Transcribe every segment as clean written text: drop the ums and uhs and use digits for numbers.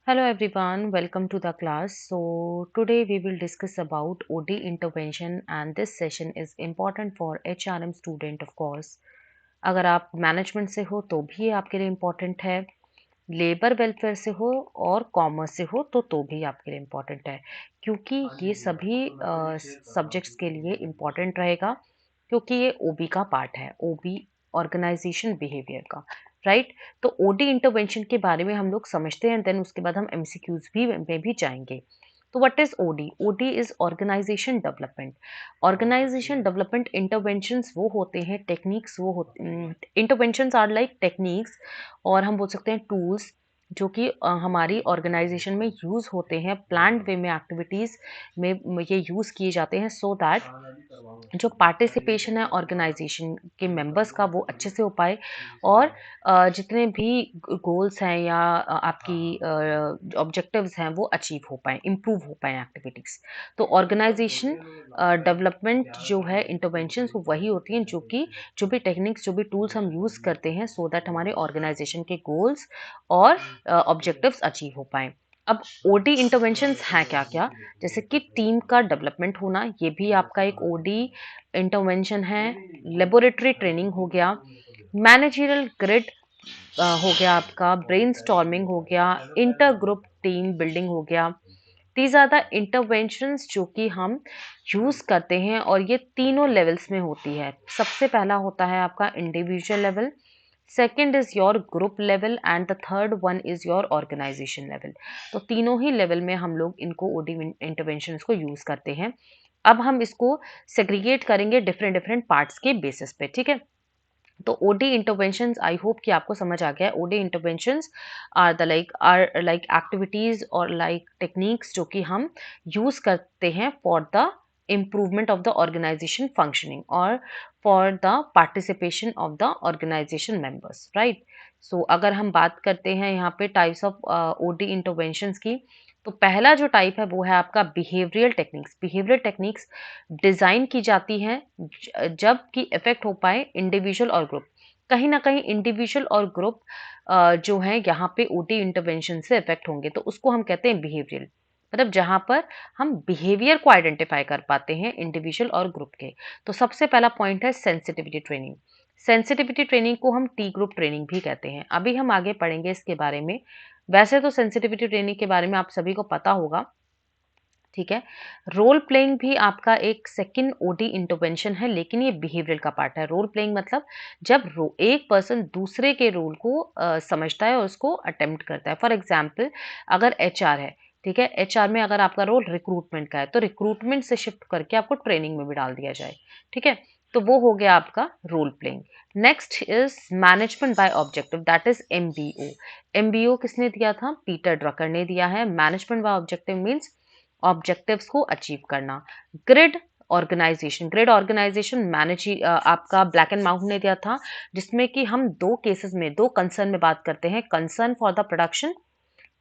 Hello everyone, welcome to the class. So today we will discuss about OD intervention and this session is important for HRM student of course. अगर आप management से हो तो भी ये आपके लिए इम्पोर्टेंट है, लेबर वेलफेयर से हो और कॉमर्स से हो तो भी आपके लिए इम्पोर्टेंट है क्योंकि ये सभी सब्जेक्ट्स के लिए इम्पोर्टेंट रहेगा क्योंकि ये ओबी का पार्ट है, ओबी ऑर्गेनाइजेशन बिहेवियर का, राइट। तो ओडी इंटरवेंशन के बारे में हम लोग समझते हैं, देन उसके बाद हम एमसीक्यूज भी में भी जाएंगे। तो what is OD? OD is organisation development. Organisation development interventions वो होते हैं, टेक्निक्स वो होते, इंटरवेंशंस आर लाइक टेक्निक्स और हम बोल सकते हैं टूल्स जो कि हमारी ऑर्गेनाइजेशन में यूज होते हैं, प्लान्ड वे में एक्टिविटीज में ये यूज किए जाते हैं सो दैट जो पार्टिसिपेशन है ऑर्गेनाइजेशन के मेंबर्स का वो अच्छे से हो पाए और जितने भी गोल्स हैं या आपकी ऑब्जेक्टिव्स हैं वो अचीव हो पाए, इम्प्रूव हो पाए एक्टिविटीज। तो ऑर्गेनाइजेशन डेवलपमेंट जो है इंटरवेंशंस वो वही होती हैं जो कि जो भी टेक्निक्स जो भी टूल्स हम यूज करते हैं सो दैट हमारे ऑर्गेनाइजेशन के गोल्स और ऑब्जेक्टिव्स अचीव हो पाए। अब ओडी इंटरवेंशंस हैं क्या क्या? जैसे कि टीम का डेवलपमेंट होना, ये भी आपका एक ओडी इंटरवेंशन है। लेबोरेटरी ट्रेनिंग हो गया, मैनेजरियल ग्रिड हो गया, आपका ब्रेनस्टॉर्मिंग हो गया, इंटर ग्रुप टीम बिल्डिंग हो गया। दीज आर द इंटरवेंशंस जो कि हम यूज करते हैं और ये तीनों लेवल्स में होती है। सबसे पहला होता है आपका individual level, second is your group level and the third one is your organisation level. तो तीनों ही लेवल में हम लोग इनको ओडी इंटरवेंशंस को यूज करते हैं। अब हम इसको सेग्रीगेट करेंगे डिफरेंट डिफरेंट पार्ट्स के बेसिस पे, ठीक है। तो ओडी इंटरवेंशंस आई होप कि आपको समझ आ गया है। OD interventions are like activities और लाइक टेक्निक्स जो कि हम यूज करते हैं for the improvement of the organization functioning और for the participation of the organization members, right. So अगर हम बात करते हैं यहाँ पे टाइप्स ऑफ ओडी इंटरवेंशंस की, तो पहला जो टाइप है वो है आपका behavioural techniques. Behavioural techniques design की जाती हैं जब कि इफेक्ट हो पाए इंडिविजुअल और ग्रुप। कहीं ना कहीं इंडिविजुअल और ग्रुप जो है यहाँ पे ओटी इंटरवेंशन से इफेक्ट होंगे, तो उसको हम कहते हैं बिहेवियरल। मतलब जहां पर हम बिहेवियर को आइडेंटिफाई कर पाते हैं इंडिविजुअल और ग्रुप के। तो सबसे पहला पॉइंट है सेंसिटिविटी ट्रेनिंग। सेंसिटिविटी ट्रेनिंग को हम टी ग्रुप ट्रेनिंग भी कहते हैं, अभी हम आगे पढ़ेंगे इसके बारे में। वैसे तो सेंसिटिविटी ट्रेनिंग के बारे में आप सभी को पता होगा, ठीक है। रोल प्लेइंग भी आपका एक सेकंड ओडी इंटरवेंशन है, लेकिन ये बिहेवियरल का पार्ट है। रोल प्लेइंग मतलब जब एक पर्सन दूसरे के रोल को समझता है और उसको अटेम्प्ट करता है। फॉर एग्जाम्पल, अगर एचआर है, ठीक है, एचआर में अगर आपका रोल रिक्रूटमेंट का है तो रिक्रूटमेंट से शिफ्ट करके आपको ट्रेनिंग में भी डाल दिया जाए, ठीक है। तो वो हो गया आपका role playing. Next is management by objective, that is MBO. MBO किसने दिया था? पीटर ड्रकर ने दिया है। Management by objective means objectives को अचीव करना। Grid organisation, grid organisation manage आपका ब्लैक एंड माउंट ने दिया था, जिसमें कि हम दो केसेस में, दो कंसर्न में बात करते हैं। Concern for the production,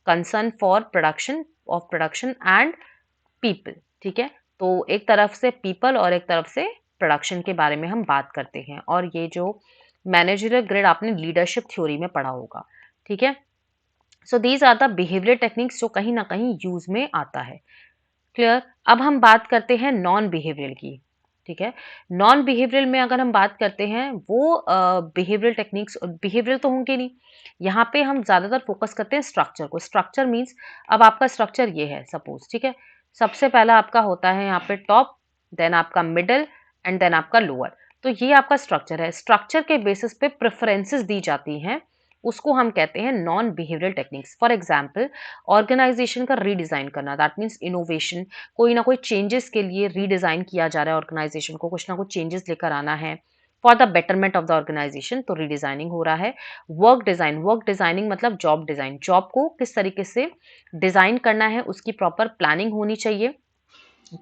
concern for production of production and people, ठीक है। तो एक तरफ से पीपल और एक तरफ से प्रोडक्शन के बारे में हम बात करते हैं। और ये जो मैनेजरियल ग्रिड आपने लीडरशिप थ्योरी में पढ़ा होगा, ठीक है। So these are the behaviour techniques जो कहीं ना कहीं यूज में आता है। क्लियर। अब हम बात करते हैं नॉन बिहेवियरल की, ठीक है। नॉन बिहेवियरल में अगर हम बात करते हैं, वो बिहेवियरल टेक्निक्स बिहेवियरल तो होंगे नहीं। यहाँ पे हम ज्यादातर फोकस करते हैं स्ट्रक्चर को। स्ट्रक्चर मींस अब आपका स्ट्रक्चर ये है सपोज, ठीक है। सबसे पहला आपका होता है यहाँ पे टॉप, देन आपका मिडल एंड देन आपका लोअर। तो ये आपका स्ट्रक्चर है। स्ट्रक्चर के बेसिस पे प्रेफरेंसेस दी जाती हैं, उसको हम कहते हैं non behavioural techniques. For example, organisation का रीडिजाइन करना, दैट मीन्स इनोवेशन। कोई ना कोई चेंजेस के लिए रीडिजाइन किया जा रहा है, ऑर्गेनाइजेशन को कुछ ना कुछ चेंजेस लेकर आना है for the betterment of the organisation, तो रीडिजाइनिंग हो रहा है। वर्क डिजाइन, वर्क डिजाइनिंग मतलब जॉब डिजाइन। जॉब को किस तरीके से डिजाइन करना है, उसकी प्रॉपर प्लानिंग होनी चाहिए।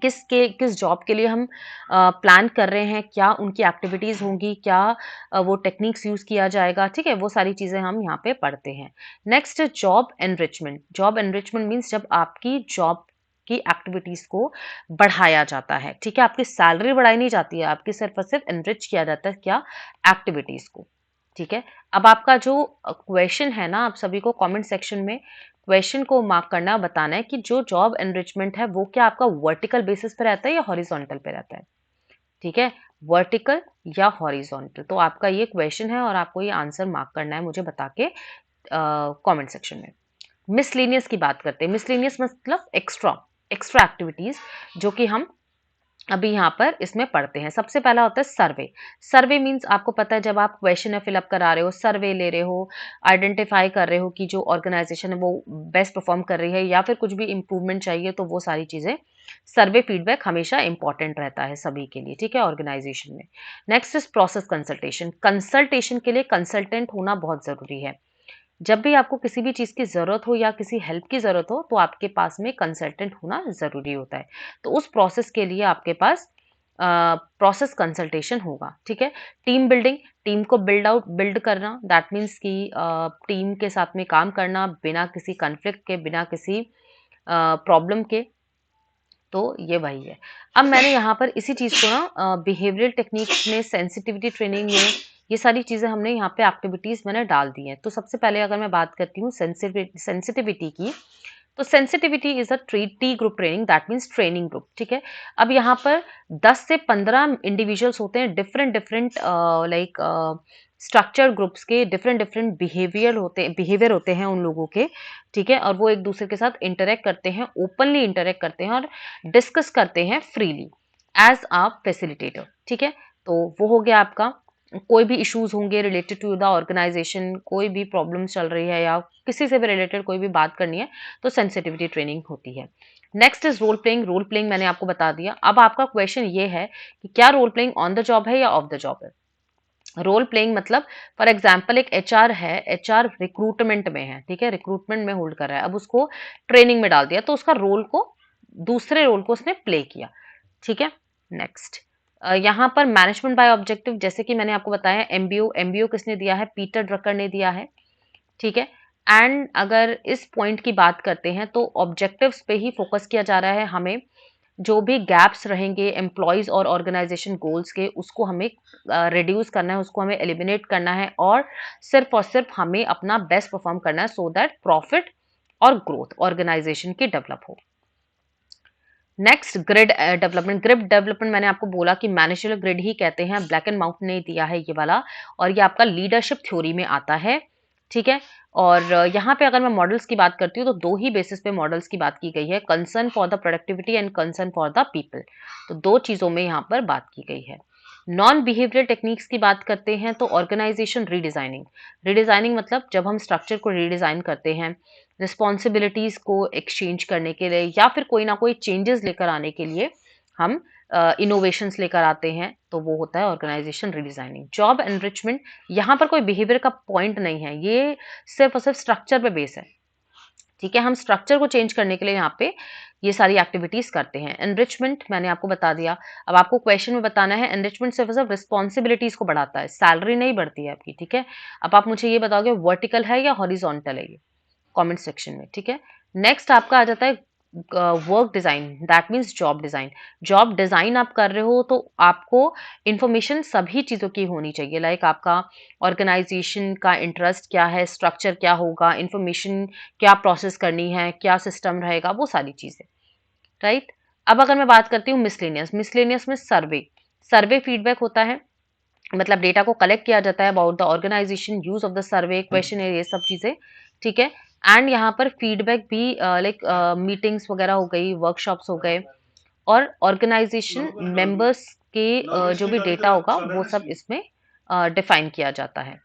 किस जॉब के लिए हम प्लान कर रहे हैं, क्या उनकी एक्टिविटीज होंगी, क्या वो टेक्निक्स यूज किया जाएगा, ठीक है। वो सारी चीजें हम यहाँ पे पढ़ते हैं। Next, job enrichment. Job enrichment means जब आपकी जॉब की एक्टिविटीज को बढ़ाया जाता है, ठीक है। आपकी सैलरी बढ़ाई नहीं जाती है, आपकी सिर्फ और सिर्फ एनरिच किया जाता है क्या? एक्टिविटीज को, ठीक है। अब आपका जो क्वेश्चन है ना, आप सभी को कमेंट सेक्शन में क्वेश्चन को मार्क करना, बताना है कि जो जॉब एनरिचमेंट है वो क्या आपका वर्टिकल बेसिस पे रहता है या हॉरिजॉन्टल पे रहता है। ठीक है, वर्टिकल या हॉरिजॉन्टल। तो आपका ये क्वेश्चन है और आपको ये आंसर मार्क करना है मुझे बता के कमेंट सेक्शन में। मिसलेनियस की बात करते हैं। मिसलेनियस मतलब एक्स्ट्रा एक्स्ट्रा एक्टिविटीज जो कि हम अभी यहाँ पर इसमें पढ़ते हैं। सबसे पहला होता है सर्वे। सर्वे मीन्स आपको पता है जब आप क्वेश्चन फिलअप करा रहे हो, सर्वे ले रहे हो, आइडेंटिफाई कर रहे हो कि जो ऑर्गेनाइजेशन है वो बेस्ट परफॉर्म कर रही है या फिर कुछ भी इंप्रूवमेंट चाहिए, तो वो सारी चीजें सर्वे फीडबैक हमेशा इंपॉर्टेंट रहता है सभी के लिए, ठीक है, ऑर्गेनाइजेशन में। Next is process consultation. Consultation के लिए कंसल्टेंट होना बहुत जरूरी है। जब भी आपको किसी भी चीज़ की ज़रूरत हो या किसी हेल्प की ज़रूरत हो, तो आपके पास में कंसल्टेंट होना ज़रूरी होता है। तो उस प्रोसेस के लिए आपके पास प्रोसेस कंसल्टेशन होगा, ठीक है। टीम बिल्डिंग, टीम को बिल्ड करना, दैट मीन्स कि टीम के साथ में काम करना बिना किसी कॉन्फ्लिक्ट के, बिना किसी प्रॉब्लम के। तो ये वही है। अब मैंने यहाँ पर इसी चीज़ को ना बिहेवियरल टेक्निक्स में, सेंसिटिविटी ट्रेनिंग में, ये सारी चीज़ें हमने यहाँ पे एक्टिविटीज़ मैंने डाल दी हैं। तो सबसे पहले अगर मैं बात करती हूँ सेंसिटिविटी की, तो sensitivity is a T group training, that means training group, ठीक है। अब यहाँ पर 10 से 15 इंडिविजुअल्स होते हैं, different different like structure groups के, डिफरेंट डिफरेंट बिहेवियर होते हैं उन लोगों के, ठीक है। और वो एक दूसरे के साथ इंटरेक्ट करते हैं, ओपनली इंटरेक्ट करते हैं और डिस्कस करते हैं फ्रीली एज अ फैसिलिटेटर, ठीक है। तो वो हो गया आपका। कोई भी इश्यूज होंगे रिलेटेड टू द ऑर्गेनाइजेशन, कोई भी प्रॉब्लम चल रही है या किसी से भी रिलेटेड कोई भी बात करनी है, तो सेंसिटिविटी ट्रेनिंग होती है। Next is role playing. Role playing मैंने आपको बता दिया। अब आपका क्वेश्चन ये है कि क्या role playing on the job है या ऑफ द जॉब है। रोल प्लेइंग मतलब फॉर एग्जाम्पल एक एचआर है, एचआर रिक्रूटमेंट में है, ठीक है, रिक्रूटमेंट में होल्ड कर रहा है, अब उसको ट्रेनिंग में डाल दिया तो उसका रोल को, दूसरे रोल को उसने प्ले किया, ठीक है। नेक्स्ट यहाँ पर मैनेजमेंट बाय ऑब्जेक्टिव, जैसे कि मैंने आपको बताया एमबीओ, एमबीओ किसने दिया है, पीटर ड्रकर ने दिया है, ठीक है। एंड अगर इस पॉइंट की बात करते हैं तो ऑब्जेक्टिव्स पे ही फोकस किया जा रहा है। हमें जो भी गैप्स रहेंगे एम्प्लॉयज और ऑर्गेनाइजेशन गोल्स के, उसको हमें रिड्यूस करना है, उसको हमें एलिमिनेट करना है और सिर्फ हमें अपना बेस्ट परफॉर्म करना है सो दैट प्रॉफिट और ग्रोथ ऑर्गेनाइजेशन की डेवलप हो। Next grid development. Grid development मैंने आपको बोला कि मैनेजरियल ग्रिड ही कहते हैं, ब्लैक एंड माउंट ने दिया है ये वाला, और ये आपका लीडरशिप थ्योरी में आता है, ठीक है। और यहाँ पे अगर मैं मॉडल्स की बात करती हूँ तो दो ही बेसिस पे मॉडल्स की बात की गई है, concern for the productivity and concern for the people. तो दो चीजों में यहाँ पर बात की गई है। नॉन बिहेवियरल टेक्निक्स की बात करते हैं तो ऑर्गेनाइजेशन रीडिजाइनिंग। रीडिजाइनिंग मतलब जब हम स्ट्रक्चर को रीडिजाइन करते हैं रिस्पॉन्सिबिलिटीज को एक्सचेंज करने के लिए या फिर कोई ना कोई चेंजेस लेकर आने के लिए हम इनोवेशंस लेकर आते हैं, तो वो होता है ऑर्गेनाइजेशन रीडिजाइनिंग। जॉब एनरिचमेंट, यहाँ पर कोई बिहेवियर का पॉइंट नहीं है, ये सिर्फ और सिर्फ स्ट्रक्चर पे बेस है, ठीक है। हम स्ट्रक्चर को चेंज करने के लिए यहाँ पे ये सारी एक्टिविटीज करते हैं। एनरिचमेंट मैंने आपको बता दिया। अब आपको क्वेश्चन में बताना है, एनरिचमेंट सिर्फ और सिर्फ रिस्पॉन्सिबिलिटीज को बढ़ाता है, सैलरी नहीं बढ़ती है आपकी, ठीक है। अब आप मुझे ये बताओगे वर्टिकल है या हॉरिजॉन्टल है ये, कमेंट सेक्शन में, ठीक है। नेक्स्ट आपका आ जाता है work design, that means job design. Job design आप कर रहे हो तो आपको इंफॉर्मेशन सभी चीजों की होनी चाहिए, लाइक आपका ऑर्गेनाइजेशन का इंटरेस्ट क्या है, स्ट्रक्चर क्या होगा, इंफॉर्मेशन क्या प्रोसेस करनी है, क्या सिस्टम रहेगा, वो सारी चीजें, राइट। अब अगर मैं बात करती हूँ मिसलेनियस। मिसलेनियस में सर्वे, सर्वे फीडबैक होता है, मतलब डेटा को कलेक्ट किया जाता है about the organisation, use of the survey, question, ये सब चीजें, ठीक है। एंड यहाँ पर फीडबैक भी लाइक मीटिंग्स वगैरह हो गई, वर्कशॉप्स हो गए, और ऑर्गेनाइजेशन मेंबर्स के जो भी डेटा होगा वो सब इसमें डिफाइन किया जाता है।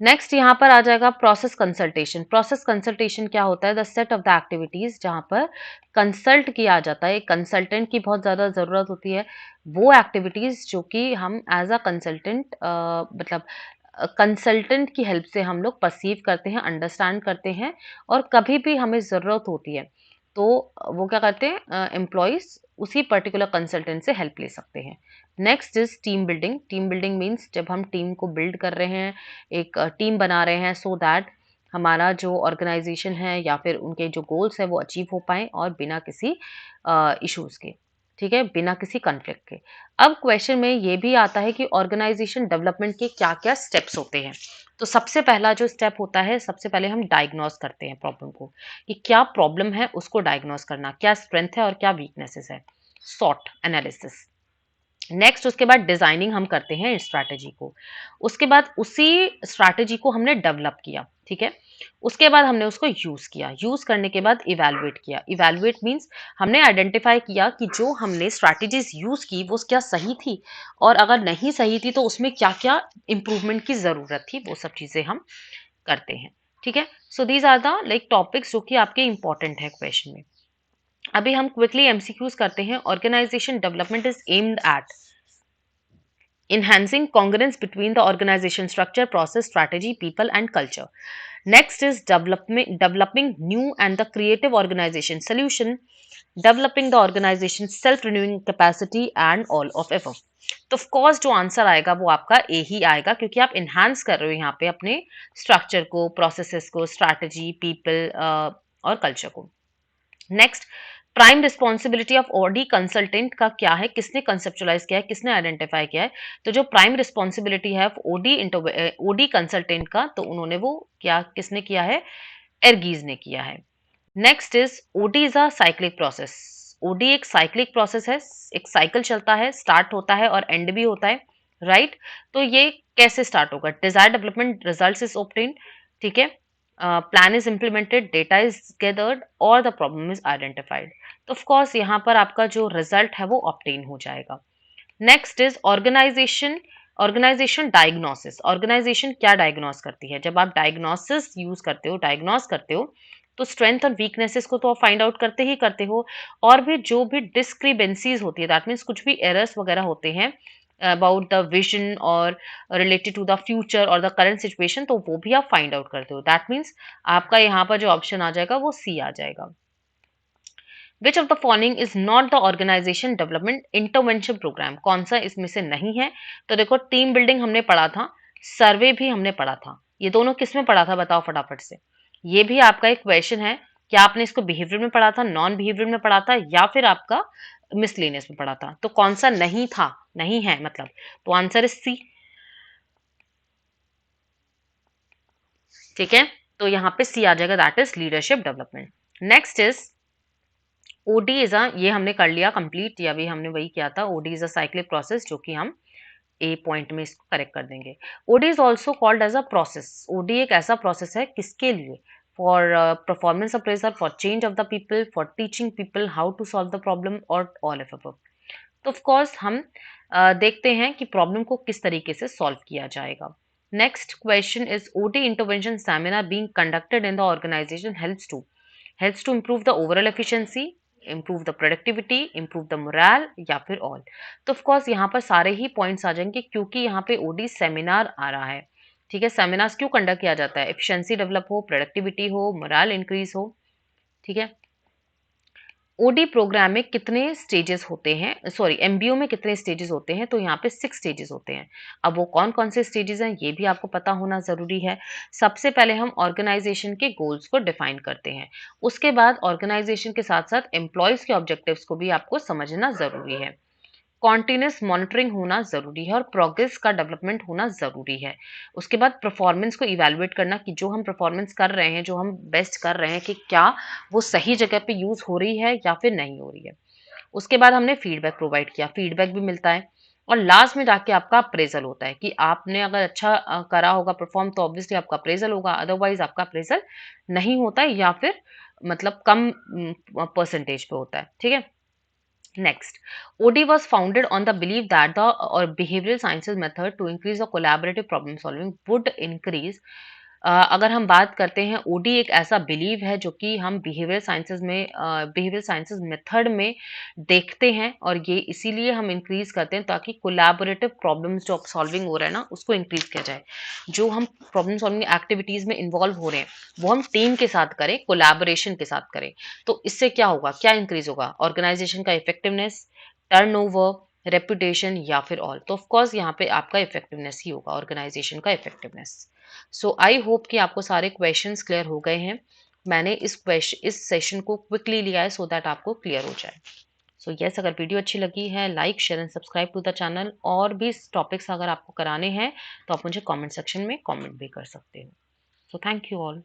नेक्स्ट यहाँ पर आ जाएगा प्रोसेस कंसल्टेशन। प्रोसेस कंसल्टेशन क्या होता है, the set of the activities जहाँ पर कंसल्ट किया जाता है, कंसल्टेंट की बहुत ज़्यादा ज़रूरत होती है। वो एक्टिविटीज जो कि हम एज अ कंसल्टेंट मतलब कंसल्टेंट की हेल्प से हम लोग परसीव करते हैं, अंडरस्टैंड करते हैं, और कभी भी हमें ज़रूरत होती है तो वो क्या करते हैं, एम्प्लॉयज उसी पर्टिकुलर कंसल्टेंट से हेल्प ले सकते हैं। Next is team building. Team building means जब हम टीम को बिल्ड कर रहे हैं, एक टीम बना रहे हैं सो दैट हमारा जो ऑर्गेनाइजेशन है या फिर उनके जो गोल्स है वो अचीव हो पाए और बिना किसी इश्यूज के। ठीक है, बिना किसी कॉन्फ्लिक्ट के। अब क्वेश्चन में ये भी आता है कि ऑर्गेनाइजेशन डेवलपमेंट के क्या-क्या स्टेप्स होते हैं। तो सबसे पहला जो स्टेप होता है, सबसे पहले हम डायग्नोस करते हैं प्रॉब्लम को, कि क्या प्रॉब्लम है उसको डायग्नोस करना, क्या स्ट्रेंथ है और क्या वीकनेसेस है, सॉट एनालिसिस। नेक्स्ट उसके बाद डिजाइनिंग हम करते हैं स्ट्रैटेजी को। उसके बाद उसी स्ट्रैटेजी को हमने डेवलप किया, ठीक है। उसके बाद हमने उसको यूज किया, यूज करने के बाद इवैल्यूएट किया। इवैल्यूएट मींस हमने आइडेंटिफाई किया कि जो हमने स्ट्रैटेजीज यूज की वो क्या सही थी, और अगर नहीं सही थी तो उसमें क्या क्या इंप्रूवमेंट की जरूरत थी, वो सब चीजें हम करते हैं, ठीक है। So these are the like topics जो कि आपके इंपॉर्टेंट है क्वेश्चन में। अभी हम क्विकली एमसीक्यूज करते हैं। Organisation development is aimed at enhancing congruence between the organization structure, process, strategy, people, and culture. Next is developing new and the creative organization solution, developing the organization's self-renewing capacity, and all of above. तो of course जो answer आएगा वो आपका ए ही आएगा, क्योंकि आप enhance कर रहे हो यहाँ पे अपने स्ट्रक्चर को, प्रोसेसेस को, स्ट्रैटेजी, पीपल और कल्चर को। Next, prime responsibility of Audi consultant का क्या है, किसने कंसेप्चुलाइज किया है, किसने आइडेंटिफाई किया है। तो जो प्राइम रिस्पॉन्सिबिलिटी है ओडी ओडी कंसल्टेंट का, तो उन्होंने वो क्या किसने किया है, एर्गीज ने किया है। Next is OD is a cyclic process. OD एक साइक्लिक प्रोसेस है, एक साइकिल चलता है, स्टार्ट होता है और एंड भी होता है, राइट। तो ये कैसे स्टार्ट होगा, desired development result is obtained, ठीक है, plan is implemented, data is gathered और द प्रॉब्लम इज आइडेंटिफाइड। तो ऑफ कोर्स यहाँ पर आपका जो रिजल्ट है वो ऑब्टेन हो जाएगा। Next is organisation. Organisation diagnosis. Organisation क्या डायग्नोस करती है, जब आप डायग्नोसिस यूज करते हो, डायग्नोस करते हो, तो स्ट्रेंथ और वीकनेसेस को तो आप फाइंड आउट करते ही करते हो, और भी जो भी डिस्क्रिपेंसीज होती है, दैट मीन्स कुछ भी एरर्स वगैरह होते हैं अबाउट द विजन और रिलेटेड टू द फ्यूचर और द करंट सिचुएशन, तो वो भी आप फाइंड आउट करते हो। दैट मीन्स आपका यहाँ पर जो ऑप्शन आ जाएगा वो सी आ जाएगा। Which of the following is not the organisation development intervention programme, कौन सा इसमें से नहीं है। तो देखो, टीम बिल्डिंग हमने पढ़ा था, सर्वे भी हमने पढ़ा था, ये दोनों किस में पढ़ा था बताओ फटाफट से। ये भी आपका एक क्वेश्चन है, क्या आपने इसको बिहेवियर में पढ़ा था, नॉन बिहेवियर में पढ़ा था, या फिर आपका मिसलेनियस में पढ़ा था। तो कौन सा नहीं था, नहीं है मतलब, तो आंसर इज सी, ठीक है। तो यहाँ पे सी आ जाएगा, that is leadership development. Next is OD is a, ये हमने कर लिया कंप्लीट, या भी हमने वही किया था। OD is a cyclic process, जो कि हम ए पॉइंट में इसको करेक्ट कर देंगे। OD is also called as a process. OD एक ऐसा प्रोसेस है, किसके लिए, for performance appraisal, for change of the people, for teaching people how to solve the problem, और ऑल ऑफ अबव। तो ऑफ कोर्स हम देखते हैं कि प्रॉब्लम को किस तरीके से सॉल्व किया जाएगा। Next question is OD intervention seminar being conducted in the organisation helps to improve the overall efficiency, improve the productivity, improve the morale, या फिर all। तो ऑफ कोर्स यहाँ पर सारे ही पॉइंट्स आ जाएंगे, क्योंकि यहाँ पे ओडी सेमिनार आ रहा है, ठीक है। सेमिनार्स क्यों कंडक्ट किया जाता है, एफिशिएंसी डेवलप हो, प्रोडक्टिविटी हो, मोरल इंक्रीज हो, ठीक है। ओडी प्रोग्राम में कितने स्टेजेस होते हैं, सॉरी एमबीओ में कितने स्टेजेस होते हैं, तो यहाँ पे 6 स्टेजेस होते हैं। अब वो कौन कौन से स्टेजेस हैं ये भी आपको पता होना जरूरी है। सबसे पहले हम ऑर्गेनाइजेशन के गोल्स को डिफाइन करते हैं, उसके बाद ऑर्गेनाइजेशन के साथ साथ एम्प्लॉयज के ऑब्जेक्टिव्स को भी आपको समझना जरूरी है। कॉन्टिन्यूस मॉनिटरिंग होना ज़रूरी है और प्रोग्रेस का डेवलपमेंट होना ज़रूरी है। उसके बाद परफॉर्मेंस को इवैल्यूएट करना, कि जो हम परफॉर्मेंस कर रहे हैं, जो हम बेस्ट कर रहे हैं, कि क्या वो सही जगह पे यूज़ हो रही है या फिर नहीं हो रही है। उसके बाद हमने फीडबैक प्रोवाइड किया, फीडबैक भी मिलता है। और लास्ट में जाके आपका अप्रेजल होता है, कि आपने अगर अच्छा करा होगा परफॉर्म, तो ऑब्वियसली आपका अप्रेजल होगा, अदरवाइज आपका अप्रेजल नहीं होता है, या फिर मतलब कम परसेंटेज पे होता है, ठीक है। Next, OD was founded on the belief that the or behavioral sciences method to increase the collaborative problem solving would increase। अगर हम बात करते हैं, ओडी एक ऐसा बिलीव है जो कि हम बिहेवियरल साइंसेज मेथड में देखते हैं, और ये इसीलिए हम इंक्रीज करते हैं ताकि कोलैबोरेटिव प्रॉब्लम्स जो सॉल्विंग हो रहा है ना, उसको इंक्रीज किया जाए। जो हम प्रॉब्लम सॉल्विंग एक्टिविटीज में इन्वॉल्व हो रहे हैं, वो हम टीम के साथ करें, कोलैबोरेशन के साथ करें। तो इससे क्या होगा, क्या इंक्रीज होगा, ऑर्गेनाइजेशन का इफेक्टिवनेस, टर्नओवर, रेपुटेशन, या फिर ऑल। तो ऑफ कोर्स यहाँ पे आपका इफेक्टिवनेस ही होगा, ऑर्गेनाइजेशन का इफेक्टिवनेस। सो आई होप कि आपको सारे क्वेश्चंस क्लियर हो गए हैं। मैंने इस सेशन को क्विकली लिया है सो दैट आपको क्लियर हो जाए। सो यस, अगर वीडियो अच्छी लगी है, like, share and subscribe to the channel. और भी टॉपिक्स अगर आपको कराने हैं, तो आप मुझे कमेंट सेक्शन में कमेंट भी कर सकते हो। So thank you all.